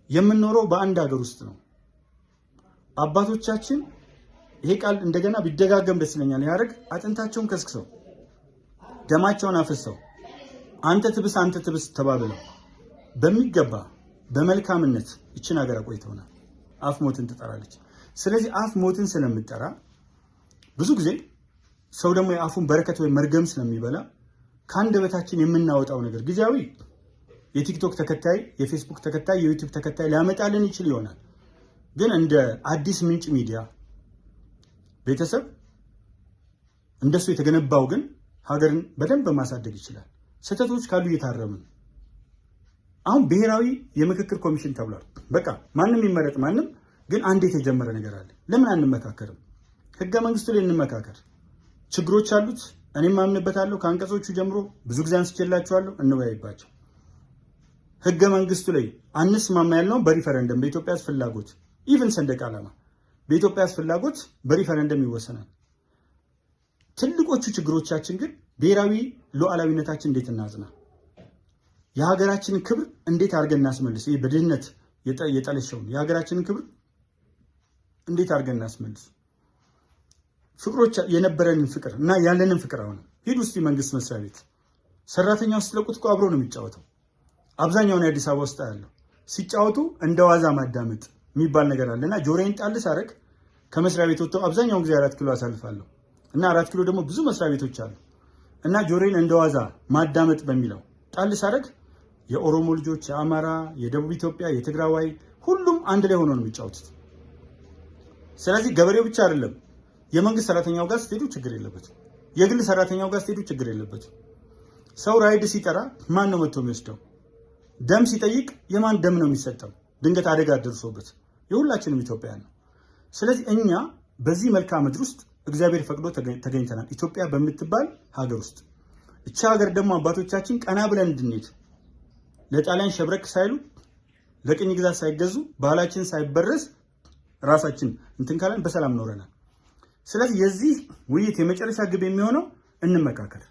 የምንኖረው በአንድ ሀገር ውስጥ ነው። አባቶቻችን ይሄ ቃል እንደገና ቢደጋገም ደስ ይለኛል። ያደርግ አጥንታቸውን ከስክሰው ደማቸውን አፍሰው አንተ ትብስ ተባብለው በሚገባ በመልካምነት ይችን ሀገር አቆይተውናል። አፍ ሞትን ትጠራለች። ስለዚህ አፍ ሞትን ስለምጠራ ብዙ ጊዜ ሰው ደግሞ የአፉን በረከት ወይ መርገም ስለሚበላ ከአንደበታችን የምናወጣው ነገር ጊዜያዊ የቲክቶክ ተከታይ፣ የፌስቡክ ተከታይ፣ የዩቲዩብ ተከታይ ሊያመጣልን ይችል ይሆናል። ግን እንደ አዲስ ምንጭ ሚዲያ ቤተሰብ እንደሱ የተገነባው ግን ሀገርን በደንብ ማሳደግ ይችላል። ስህተቶች ካሉ እየታረምን አሁን ብሔራዊ የምክክር ኮሚሽን ተብሏል። በቃ ማንም ይመረጥ ማንም፣ ግን አንድ የተጀመረ ነገር አለ። ለምን አንመካከርም? ህገ መንግስቱ ላይ እንመካከር። ችግሮች አሉት፣ እኔም አምንበታለሁ። ከአንቀጾቹ ጀምሮ ብዙ ጊዜ አንስቼላችኋለሁ፣ እንወያይባቸው። ህገ መንግስቱ ላይ አንስማማ ያልነው በሪፈረንደም በኢትዮጵያ ፍላጎት ኢቭን ሰንደቅ ዓላማ በኢትዮጵያ ፍላጎት በሪፈረንደም ይወሰናል። ትልቆቹ ችግሮቻችን ግን ብሔራዊ ሉዓላዊነታችን እንዴት እናጽና፣ የሀገራችንን ክብር እንዴት አድርገን እናስመልስ፣ ይሄ በድህነት የጠለሸውን የሀገራችንን ክብር እንዴት አድርገን እናስመልስ፣ ፍቅሮች የነበረንን ፍቅር እና ያለንን ፍቅር አሁን ሂድ ውስጥ መንግስት መስሪያ ቤት ሰራተኛው ስትለቁት እኮ አብሮ ነው የሚጫወተው። አብዛኛውን የአዲስ አበባ ውስጥ ያለው ሲጫወቱ እንደ ዋዛ ማዳመጥ የሚባል ነገር አለና ጆሮዬን ጣል ሳረግ ከመስሪያ ቤት ወጥተው አብዛኛውን ጊዜ 4 ኪሎ አሳልፋለሁ እና 4 ኪሎ ደግሞ ብዙ መስሪያ ቤቶች አሉ እና ጆሮዬን እንደ ዋዛ ማዳመጥ በሚለው ጣል ሳረግ የኦሮሞ ልጆች፣ የአማራ፣ የደቡብ ኢትዮጵያ፣ የትግራዋይ ሁሉም አንድ ላይ ሆኖ ነው የሚጫወቱት። ስለዚህ ገበሬው ብቻ አይደለም፣ የመንግስት ሰራተኛው ጋር ስትሄዱ ችግር የለበትም፣ የግል ሰራተኛው ጋር ስትሄዱ ችግር የለበትም። ሰው ራይድ ሲጠራ ማን ነው መጥቶ የሚወስደው? ደም ሲጠይቅ የማን ደም ነው የሚሰጠው? ድንገት አደጋ ደርሶበት የሁላችንም ኢትዮጵያ ነው። ስለዚህ እኛ በዚህ መልክዓ ምድር ውስጥ እግዚአብሔር ፈቅዶ ተገኝተናል፣ ኢትዮጵያ በምትባል ሀገር ውስጥ። እቺ ሀገር ደግሞ አባቶቻችን ቀና ብለን እንድንሄድ ለጣሊያን ሸብረክ ሳይሉ ለቅኝ ግዛት ሳይገዙ ባህላችን ሳይበረዝ ራሳችን እንትን ካለን በሰላም ኖረናል። ስለዚህ የዚህ ውይይት የመጨረሻ ግብ የሚሆነው እንመካከር፣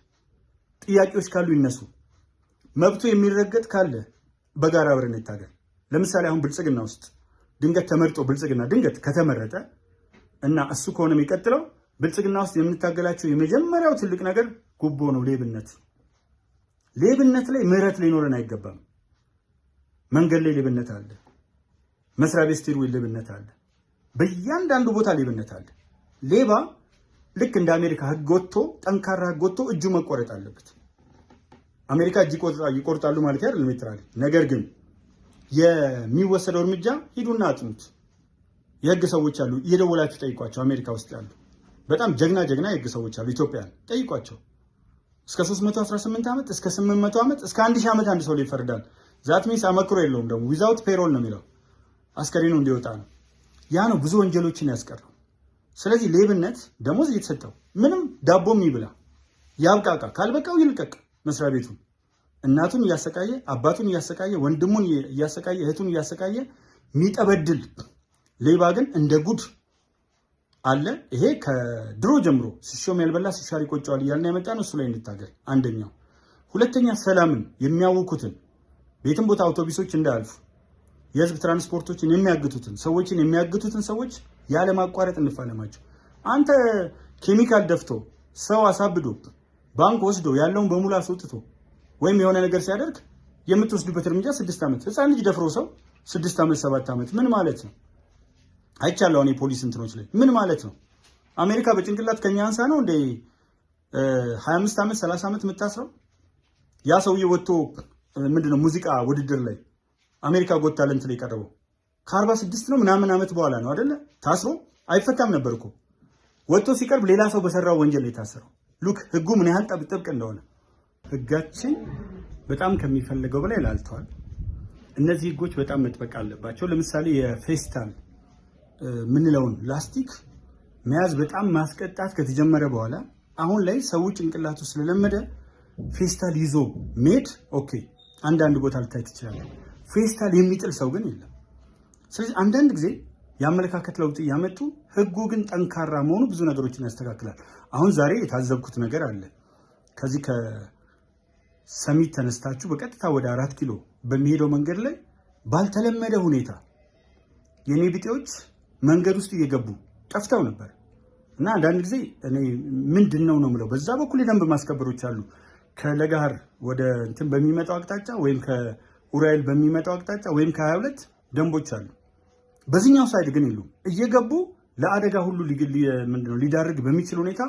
ጥያቄዎች ካሉ ይነሱ፣ መብቱ የሚረገጥ ካለ በጋራ አብረን እንታገል። ለምሳሌ አሁን ብልጽግና ውስጥ ድንገት ተመርጦ ብልጽግና ድንገት ከተመረጠ እና እሱ ከሆነ የሚቀጥለው ብልጽግና ውስጥ የምንታገላቸው የመጀመሪያው ትልቅ ነገር ጉቦ ነው፣ ሌብነት። ሌብነት ላይ ምህረት ሊኖረን አይገባም። መንገድ ላይ ሌብነት አለ፣ መስሪያ ቤት ስትሄዱ ሌብነት አለ። በእያንዳንዱ ቦታ ሌብነት አለ። ሌባ ልክ እንደ አሜሪካ ህግ ወጥቶ ጠንካራ ህግ ወጥቶ እጁ መቆረጥ አለበት። አሜሪካ እጅ ይቆርጣሉ ማለት አይደለም ሊትራሊ። ነገር ግን የሚወሰደው እርምጃ ሂዱና አጥኑት። የህግ ሰዎች አሉ፣ እየደወላችሁ ጠይቋቸው። አሜሪካ ውስጥ ያሉ በጣም ጀግና የህግ ሰዎች አሉ። ኢትዮጵያን ጠይቋቸው። እስከ 318 ዓመት እስከ 800 ዓመት እስከ 1000 ዓመት አንድ ሰው ላይ ይፈርዳል። ዛት ሚንስ አመክሮ የለውም ደግሞ ዊዛውት ፔሮል ነው የሚለው አስከሬኑ እንዲወጣ ነው። ያ ነው ብዙ ወንጀሎችን ያስቀረው። ስለዚህ ሌብነት ደሞዝ እየተሰጠው ምንም ዳቦም ይብላ ያብቃቃ፣ ካልበቃው ይልቀቅ መስሪያ ቤቱን። እናቱን እያሰቃየ አባቱን እያሰቃየ ወንድሙን እያሰቃየ እህቱን እያሰቃየ የሚጠበድል ሌባ ግን እንደ ጉድ አለ። ይሄ ከድሮ ጀምሮ ሲሾም ያልበላ ሲሻር ይቆጨዋል እያልን ያመጣ ነው። እሱ ላይ እንታገል። አንደኛው። ሁለተኛ ሰላምን የሚያውኩትን ቤትም ቦታ አውቶቡሶች እንዳያልፉ የህዝብ ትራንስፖርቶችን የሚያግቱትን ሰዎች ያለማቋረጥ እንፋለማቸው። አንተ ኬሚካል ደፍቶ ሰው አሳብዶ ባንክ ወስዶ ያለውን በሙሉ አስወጥቶ ወይም የሆነ ነገር ሲያደርግ የምትወስዱበት እርምጃ 6 ዓመት። ህፃን ልጅ ደፍሮ ሰው 6 ዓመት 7 ዓመት ምን ማለት ነው? አይቻለሁ እኔ ፖሊስ እንትኖች ላይ ምን ማለት ነው? አሜሪካ በጭንቅላት ከኛ አንሳ ነው እንደ 25 ዓመት 30 ዓመት የምታስረው? ያ ሰውዬ ወጥቶ ምንድነው ሙዚቃ ውድድር ላይ አሜሪካ ጎት ታለንት ላይ ቀረበው ከ46 ነው ምናምን ዓመት በኋላ ነው አይደለ? ታስሮ አይፈታም ነበር እኮ። ወጥቶ ሲቀርብ ሌላ ሰው በሰራው ወንጀል ላይ ታሰረው። ሉክ ህጉ ምን ያህል ጥብቅ እንደሆነ። ህጋችን በጣም ከሚፈልገው በላይ ላልተዋል። እነዚህ ህጎች በጣም መጥበቅ አለባቸው። ለምሳሌ የፌስታል ምንለውን ላስቲክ መያዝ በጣም ማስቀጣት ከተጀመረ በኋላ አሁን ላይ ሰው ጭንቅላቱ ስለለመደ ፌስታል ይዞ ሜድ ኦኬ፣ አንዳንድ ቦታ ልታይ ትችላለህ። ፌስታል የሚጥል ሰው ግን የለም። ስለዚህ አንዳንድ ጊዜ የአመለካከት ለውጥ እያመጡ ህጉ ግን ጠንካራ መሆኑ ብዙ ነገሮችን ያስተካክላል። አሁን ዛሬ የታዘብኩት ነገር አለ። ከዚህ ከሰሚት ተነስታችሁ በቀጥታ ወደ 4 ኪሎ በሚሄደው መንገድ ላይ ባልተለመደ ሁኔታ የኔ ቢጤዎች መንገድ ውስጥ እየገቡ ጠፍተው ነበር እና አንዳንድ ጊዜ እኔ ምንድነው ነው የምለው። በዛ በኩል የደንብ ማስከበሮች አሉ። ከለጋር ወደ እንትን በሚመጣው አቅጣጫ ወይም ከኡራኤል በሚመጣው አቅጣጫ ወይም ከ22 ደንቦች አሉ። በዚህኛው ሳይድ ግን የሉም። እየገቡ ለአደጋ ሁሉ ምንድነው ሊዳርግ በሚችል ሁኔታ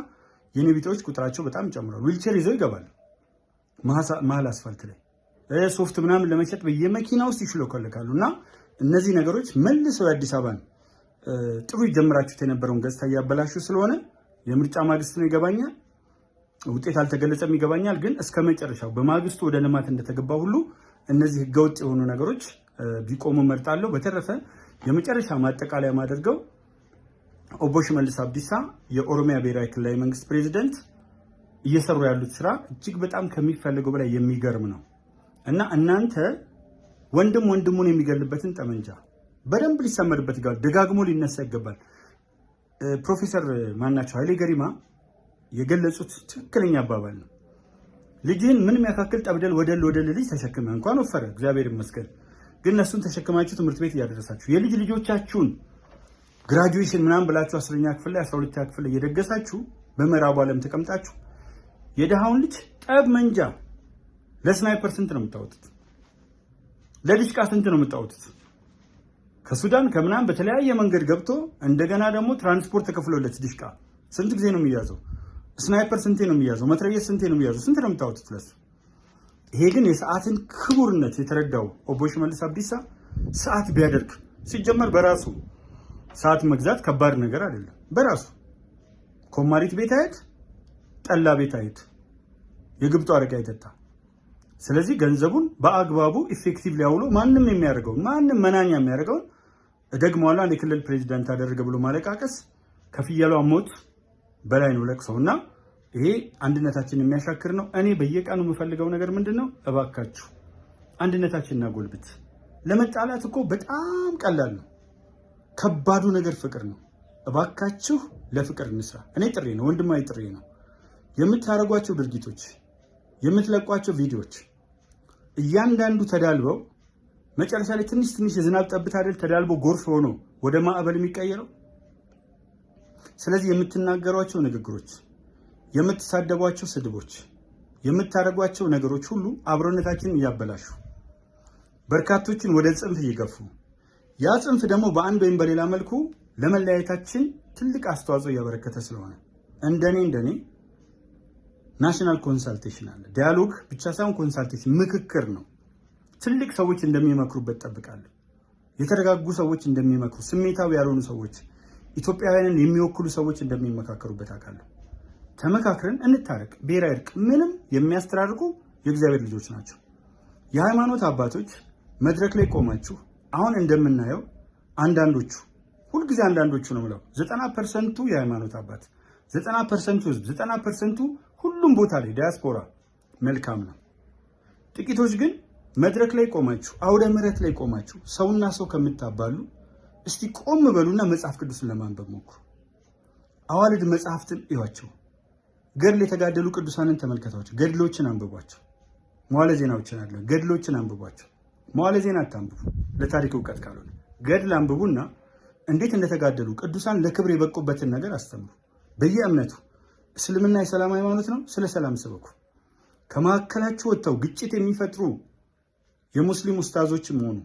የኔ ቢጤዎች ቁጥራቸው በጣም ጨምሯል። ዊልቸር ይዘው ይገባሉ መሀል አስፋልት ላይ ሶፍት ምናምን ለመሸጥ በየመኪና ውስጥ ይሽለከለካሉ። እና እነዚህ ነገሮች መልሰው የአዲስ አበባን ጥሩ ይጀምራችሁት የነበረውን ገጽታ እያበላሹ ስለሆነ የምርጫ ማግስት ነው ይገባኛል። ውጤት አልተገለጸም ይገባኛል። ግን እስከ መጨረሻው በማግስቱ ወደ ልማት እንደተገባ ሁሉ እነዚህ ህገወጥ የሆኑ ነገሮች ቢቆሙ መርጣለሁ። በተረፈ የመጨረሻ ማጠቃለያ ማደርገው ኦቦ ሽመልስ አብዲሳ የኦሮሚያ ብሔራዊ ክልላዊ መንግስት ፕሬዝዳንት እየሰሩ ያሉት ስራ እጅግ በጣም ከሚፈልገው በላይ የሚገርም ነው እና እናንተ ወንድሙን የሚገልበትን ጠመንጃ በደንብ ሊሰመርበት ይገባል። ደጋግሞ ሊነሳ ይገባል። ፕሮፌሰር ማናቸው ኃይሌ ገሪማ የገለጹት ትክክለኛ አባባል ነው። ልጅህን ምንም ያካክል ጠብደል ወደል ልጅ ተሸክመ እንኳን ወፈረ እግዚአብሔር ይመስገን፣ ግን እነሱን ተሸክማችሁ ትምህርት ቤት እያደረሳችሁ የልጅ ልጆቻችሁን ግራጁዌሽን ምናምን ብላችሁ 10ኛ ክፍል ላይ 12ኛ ክፍል ላይ እየደገሳችሁ በምዕራቡ ዓለም ተቀምጣችሁ የደሃውን ልጅ ጠብ መንጃ ለስናይፐር ስንት ነው የምታወጡት? ለዲሽቃ ስንት ነው የምታወጡት? ከሱዳን ከምናምን በተለያየ መንገድ ገብቶ እንደገና ደግሞ ትራንስፖርት ተከፍሎለት ዲሽቃ ስንት ጊዜ ነው የሚያዘው? ስናይፐር ስንቴ ነው የሚያዘው? መትረየስ ስንቴ ነው የሚያዘው? ስንት ነው የምታወጡት ለሱ? ይሄ ግን የሰዓትን ክቡርነት የተረዳው ኦቦ ሽመልስ አብዲሳ ሰዓት ቢያደርግ ሲጀመር በራሱ ሰዓት መግዛት ከባድ ነገር አይደለም። በራሱ ኮማሪት ቤት አይሄድ፣ ጠላ ቤት አይሄድ፣ የግብጡ አረቄ አይጠጣ። ስለዚህ ገንዘቡን በአግባቡ ኢፌክቲቭ ሊያውሎ ማንም መናኛ የሚያደርገውን ደግሞላ የክልል ፕሬዚዳንት አደረገ ብሎ ማለቃቀስ ከፍየሏ ሞት በላይ ነው ለቅሶና ይሄ አንድነታችን የሚያሻክር ነው። እኔ በየቀኑ የምፈልገው ነገር ምንድነው? እባካችሁ አንድነታችንን እናጎልብት። ለመጣላት እኮ በጣም ቀላል ነው። ከባዱ ነገር ፍቅር ነው። እባካችሁ ለፍቅር እንስራ። እኔ ጥሪ ነው፣ ወንድማዊ ጥሪ ነው። የምታረጓቸው ድርጊቶች፣ የምትለቋቸው ቪዲዮዎች እያንዳንዱ ተዳልበው መጨረሻ ላይ ትንሽ የዝናብ ጠብታ አይደል ተዳልቦ ጎርፍ ሆኖ ወደ ማዕበል የሚቀየረው። ስለዚህ የምትናገሯቸው ንግግሮች፣ የምትሳደቧቸው ስድቦች፣ የምታረጓቸው ነገሮች ሁሉ አብሮነታችንን እያበላሹ በርካቶችን ወደ ጽንፍ እየገፉ ያ ጽንፍ ደግሞ በአንድ ወይም በሌላ መልኩ ለመለያየታችን ትልቅ አስተዋጽኦ እያበረከተ ስለሆነ እንደኔ ናሽናል ኮንሳልቴሽን አለ። ዲያሎግ ብቻ ሳይሆን ኮንሳልቴሽን ምክክር ነው። ትልቅ ሰዎች እንደሚመክሩበት ጠብቃለሁ። የተረጋጉ ሰዎች እንደሚመክሩ፣ ስሜታዊ ያልሆኑ ሰዎች፣ ኢትዮጵያውያንን የሚወክሉ ሰዎች እንደሚመካከሩበት አውቃለሁ። ተመካክረን እንታረቅ። ብሔራዊ እርቅ ምንም የሚያስተራርቁ የእግዚአብሔር ልጆች ናቸው። የሃይማኖት አባቶች መድረክ ላይ ቆማችሁ አሁን እንደምናየው አንዳንዶቹ ሁልጊዜ አንዳንዶቹ ነው ብለው 90% የሃይማኖት አባት 90% ህዝብ 90% ሁሉም ቦታ ላይ ዲያስፖራ መልካም ነው። ጥቂቶች ግን መድረክ ላይ ቆማችሁ አውደ ምሕረት ላይ ቆማችሁ ሰውና ሰው ከምታባሉ እስቲ ቆም በሉና መጽሐፍ ቅዱስን ለማንበብ ሞክሩ። አዋልድ መጽሐፍትን እዩዋቸው። ገድል የተጋደሉ ቅዱሳንን ተመልከቷቸው። ገድሎችን አንብቧቸው። መዋዕለ ዜናዎችን አለ ገድሎችን አንብቧቸው። መዋዕለ ዜና አታንብቡ ለታሪክ እውቀት ካልሆነ፣ ገድል አንብቡና እንዴት እንደተጋደሉ ቅዱሳን ለክብር የበቁበትን ነገር አስተምሩ። በየእምነቱ እስልምና የሰላም ሃይማኖት ነው፣ ስለ ሰላም ስበኩ። ከመካከላችሁ ወጥተው ግጭት የሚፈጥሩ የሙስሊም ኡስታዞችም ሆኑ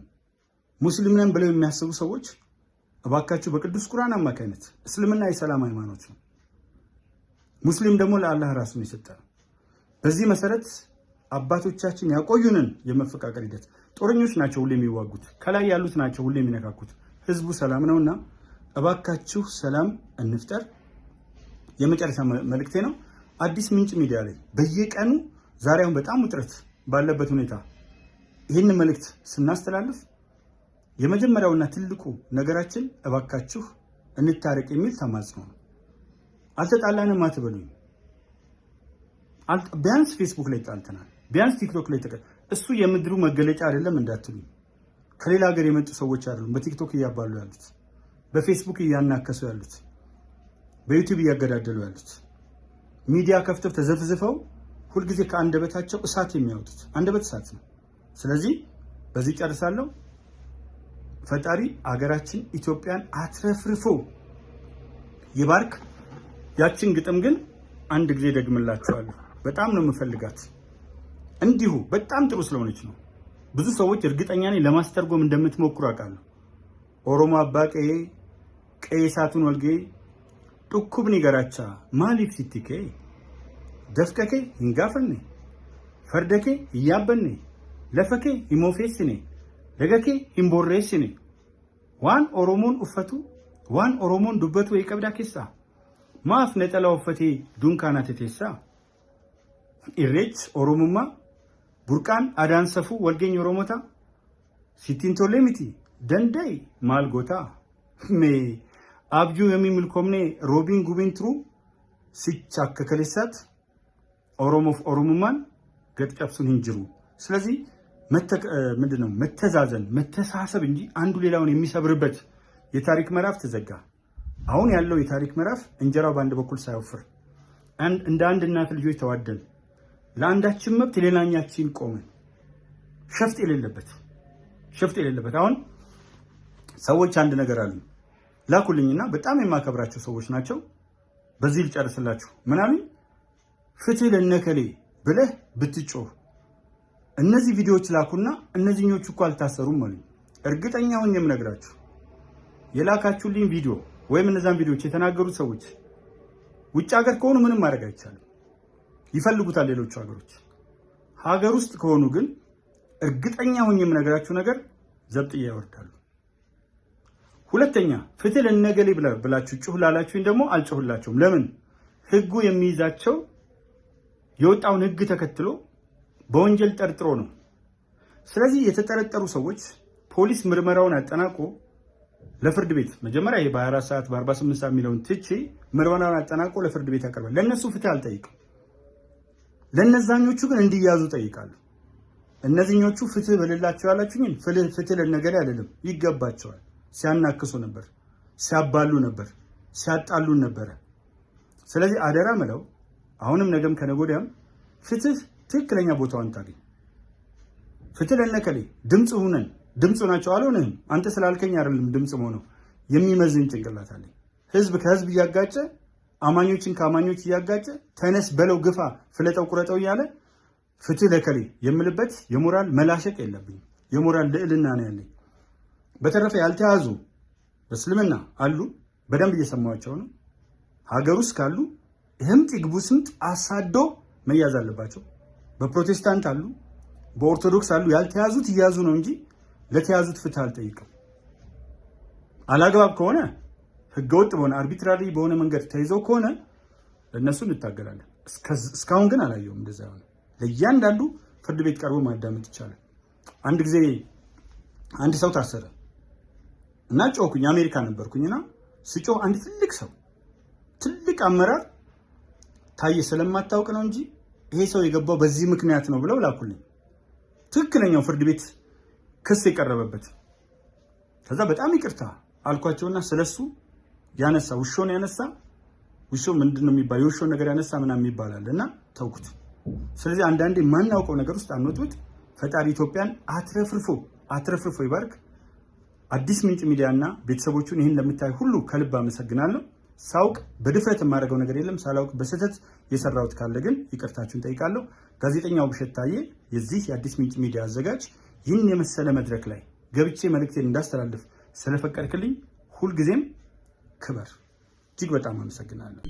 ሙስሊም ነን ብለው የሚያስቡ ሰዎች እባካችሁ በቅዱስ ቁርአን አማካይነት እስልምና የሰላም ሃይማኖት ነው፣ ሙስሊም ደግሞ ለአላህ ራሱን የሰጠ ነው። በዚህ መሰረት አባቶቻችን ያቆዩንን የመፈቃቀር ሂደት ጦረኞች ናቸው ሁሌ የሚዋጉት፣ ከላይ ያሉት ናቸው ሁሌ የሚነካኩት። ህዝቡ ሰላም ነውና እባካችሁ ሰላም እንፍጠር። የመጨረሻ መልእክቴ ነው። አዲስ ምንጭ ሚዲያ ላይ በየቀኑ ዛሬ አሁን በጣም ውጥረት ባለበት ሁኔታ ይህንን መልእክት ስናስተላልፍ የመጀመሪያውና ትልቁ ነገራችን እባካችሁ እንታረቅ የሚል ተማጽኖ ነው። አልተጣላንም አትበሉኝ። ቢያንስ ፌስቡክ ላይ ጣልተናል፣ ቢያንስ ቲክቶክ ላይ እሱ የምድሩ መገለጫ አይደለም እንዳትሉኝ። ከሌላ ሀገር የመጡ ሰዎች አይደሉም በቲክቶክ እያባሉ ያሉት፣ በፌስቡክ እያናከሱ ያሉት፣ በዩቲዩብ እያገዳደሉ ያሉት፣ ሚዲያ ከፍተው ተዘፍዝፈው ሁልጊዜ ከአንደበታቸው እሳት የሚያወጡት። አንደበት እሳት ነው። ስለዚህ በዚህ ጨርሳለሁ። ፈጣሪ አገራችን ኢትዮጵያን አትረፍርፎ ይባርክ። ያችን ግጥም ግን አንድ ጊዜ ደግምላችኋለሁ። በጣም ነው የምፈልጋት። እንዲሁ በጣም ጥሩ ስለሆነች ነው። ብዙ ሰዎች እርግጠኛ ነኝ ለማስተርጎም እንደምትሞክሩ አውቃለሁ። ኦሮሞ አባቄ ቀይሳቱን ወልጌ ጡኩብኒ ገራቻ ማሊፍ ሲቲኬ ደፍቀኬ ይንጋፈኔ ፈርደኬ ይያበኔ ለፈኬ ይሞፌስኔ ደገኬ ይምቦሬስኔ ዋን ኦሮሞን ኡፈቱ ዋን ኦሮሞን ዱበቱ ይቀብዳ ኬሳ ማፍ ነጠላ ኡፈቴ ዱንካና ተቴሳ ኢሬች ኦሮሞማ ቡርቃን አዳንሰፉ ወልገኝ ኦሮሞታ ሲቲንቶሌ ሚቲ ደንደይ ማልጎታ ሜ አብጁ የሚምልኮምኔ ሮቢን ጉቢንትሩ ሲቻከ ከለሳት ኦሮሞፍ ኦሮሞማን ገጥቀብሱን እንጅሩ። ስለዚህ ምንድነው መተዛዘን መተሳሰብ እንጂ አንዱ ሌላውን የሚሰብርበት የታሪክ ምዕራፍ ተዘጋ። አሁን ያለው የታሪክ ምዕራፍ እንጀራው በአንድ በኩል ሳይወፍር እንደ አንድ እናት ልጆች ተዋደን ለአንዳችን መብት ሌላኛችን ቆመን ሸፍጥ የሌለበት አሁን ሰዎች አንድ ነገር አሉ ላኩልኝና በጣም የማከብራቸው ሰዎች ናቸው። በዚህ ልጨርስላችሁ። ምን አሉኝ? ፍትህ ለነከሌ ብለህ ብትጮህ እነዚህ ቪዲዮዎች ላኩና እነዚህኞቹ እኮ አልታሰሩም አሉኝ። እርግጠኛ ሆኜ የምነግራችሁ የላካችሁልኝ ቪዲዮ ወይም እነዛን ቪዲዮዎች የተናገሩት ሰዎች ውጭ ሀገር ከሆኑ ምንም ማድረግ አይቻልም፣ ይፈልጉታል ሌሎቹ ሀገሮች። ሀገር ውስጥ ከሆኑ ግን እርግጠኛ ሆኜ የምነግራችሁ ነገር ዘብጥያ ይወርዳሉ። ሁለተኛ ፍትህ ለነገሌ ብላችሁ ጩህ ላላችሁኝ ደግሞ አልጮህላቸውም። ለምን? ህጉ የሚይዛቸው የወጣውን ህግ ተከትሎ በወንጀል ጠርጥሮ ነው። ስለዚህ የተጠረጠሩ ሰዎች ፖሊስ ምርመራውን አጠናቆ ለፍርድ ቤት መጀመሪያ በ24 ሰዓት በ48 ሰዓት የሚለውን ትቼ ምርመራውን አጠናቆ ለፍርድ ቤት ያቀርባል። ለነሱ ፍትህ አልጠይቅም። ለነዛኞቹ ግን እንዲያዙ ጠይቃለሁ። እነዚህኞቹ ፍትህ በሌላቸው ያላችሁኝ ፍትህ ለነገሌ አይደለም፣ ይገባቸዋል። ሲያናክሱ ነበር፣ ሲያባሉ ነበር፣ ሲያጣሉን ነበር። ስለዚህ አደራ ምለው አሁንም ነገም ከነጎዳም ፍትህ ትክክለኛ ቦታውን ታገኝ። ፍትህ ለነከሌ ድምጽ ሁነን ድምጽ ናቸው አልሆነም። አንተ ስላልከኝ አይደለም ድምጽ ሆነው የሚመዝን ጭንቅላት አለኝ። ህዝብ ከህዝብ እያጋጨ አማኞችን ከአማኞች እያጋጨ ተነስ በለው ግፋ ፍለጠው ቁረጠው እያለ ፍትህ ለከሌ የምልበት የሞራል መላሸቅ የለብኝም። የሞራል ልዕልና ነው ያለኝ። በተረፈ ያልተያዙ በእስልምና አሉ፣ በደንብ እየሰማቸው ነው። ሀገር ውስጥ ካሉ ህምጥ ይግቡ ስምጥ አሳዶ መያዝ አለባቸው። በፕሮቴስታንት አሉ፣ በኦርቶዶክስ አሉ። ያልተያዙት እያዙ ነው እንጂ ለተያዙት ፍትህ አልጠይቅም። አላግባብ ከሆነ ህገወጥ በሆነ አርቢትራሪ በሆነ መንገድ ተይዘው ከሆነ ለእነሱ እንታገላለን። እስካሁን ግን አላየውም እንደዛ ሆነ። ለእያንዳንዱ ፍርድ ቤት ቀርቦ ማዳመጥ ይቻላል። አንድ ጊዜ አንድ ሰው ታሰረ እና ጮኩኝ። አሜሪካ ነበርኩኝና ስጮህ አንድ ትልቅ ሰው ትልቅ አመራር ታየ ስለማታውቅ ነው እንጂ ይሄ ሰው የገባው በዚህ ምክንያት ነው ብለው ላኩልኝ። ትክክለኛው ፍርድ ቤት ክስ የቀረበበት። ከዛ በጣም ይቅርታ አልኳቸውና ስለሱ ያነሳ ውሾን ያነሳ ውሾ ምንድነው የሚባለው የውሾን ነገር ያነሳ ምናምን ይባላል እና ተውኩት። ስለዚህ አንዳንዴ ማናውቀው ነገር ውስጥ አንወጥበት። ፈጣሪ ኢትዮጵያን አትረፍርፎ ይባርክ። አዲስ ምንጭ ሚዲያና ቤተሰቦቹን ይህን ለምታይ ሁሉ ከልብ አመሰግናለሁ። ሳውቅ በድፍረት የማደርገው ነገር የለም። ሳላውቅ በስህተት የሰራሁት ካለ ግን ይቅርታችሁን ጠይቃለሁ። ጋዜጠኛው ውብሸት ታዬ የዚህ የአዲስ ምንጭ ሚዲያ አዘጋጅ ይህን የመሰለ መድረክ ላይ ገብቼ መልእክቴን እንዳስተላልፍ ስለፈቀድክልኝ ሁልጊዜም ክበር። እጅግ በጣም አመሰግናለሁ።